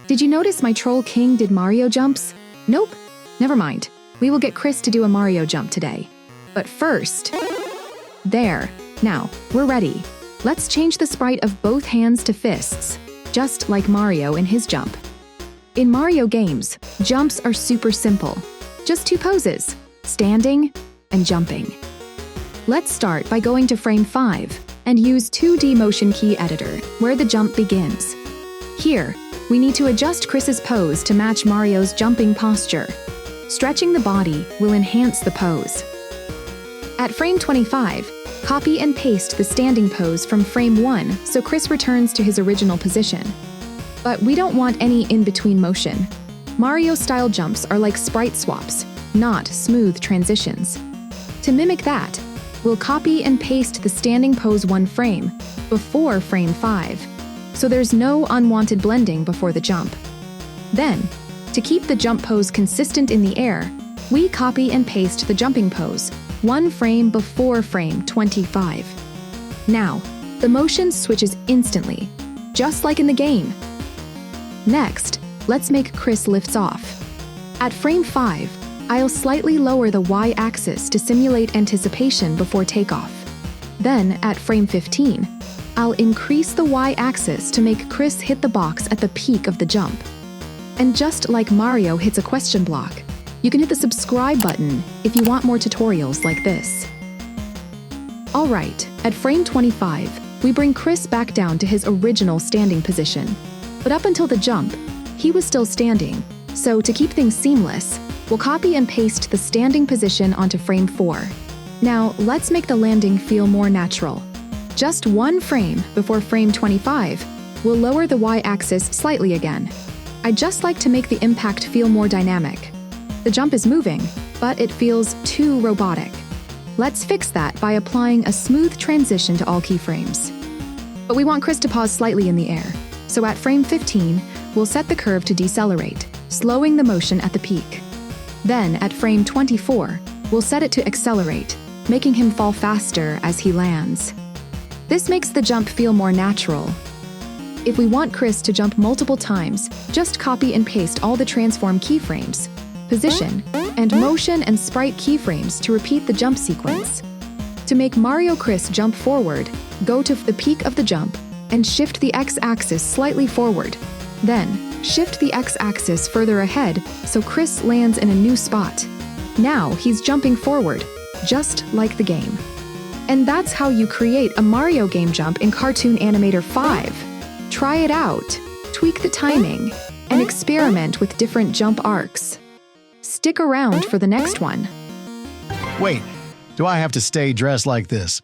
Did you notice my Troll King did Mario jumps? Nope. Never mind. We will get Chris to do a Mario jump today. But first... There. Now, we're ready. Let's change the sprite of both hands to fists, just like Mario in his jump. In Mario games, jumps are super simple. Just two poses, standing and jumping. Let's start by going to frame 5 and use 2D Motion Key Editor, where the jump begins. Here, we need to adjust Chris's pose to match Mario's jumping posture. Stretching the body will enhance the pose. At frame 25, copy and paste the standing pose from frame 1 so Chris returns to his original position. But we don't want any in-between motion. Mario-style jumps are like sprite swaps, not smooth transitions. To mimic that, we'll copy and paste the standing pose 1 frame before frame 5, so there's no unwanted blending before the jump. Then, to keep the jump pose consistent in the air, we copy and paste the jumping pose 1 frame before frame 25. Now, the motion switches instantly, just like in the game. Next, let's make Chris lifts off. At frame 5, I'll slightly lower the Y-axis to simulate anticipation before takeoff. Then, at frame 15, I'll increase the Y-axis to make Chris hit the box at the peak of the jump. And just like Mario hits a question block, you can hit the subscribe button if you want more tutorials like this. Alright, at frame 25, we bring Chris back down to his original standing position. But up until the jump, he was still standing, so to keep things seamless, we'll copy and paste the standing position onto frame 4. Now, let's make the landing feel more natural. Just 1 frame before frame 25, we'll lower the Y-axis slightly again. I just like to make the impact feel more dynamic. The jump is moving, but it feels too robotic. Let's fix that by applying a smooth transition to all keyframes. But we want Chris to pause slightly in the air, so at frame 15, we'll set the curve to decelerate, slowing the motion at the peak. Then, at frame 24, we'll set it to accelerate, making him fall faster as he lands. This makes the jump feel more natural. If we want Chris to jump multiple times, just copy and paste all the transform keyframes, position, and motion and sprite keyframes to repeat the jump sequence. To make Mario Chris jump forward, go to the peak of the jump and shift the X-axis slightly forward. Then, shift the X-axis further ahead so Chris lands in a new spot. Now he's jumping forward, just like the game. And that's how you create a Mario game jump in Cartoon Animator 5. Try it out, tweak the timing, and experiment with different jump arcs. Stick around for the next one. Wait, do I have to stay dressed like this?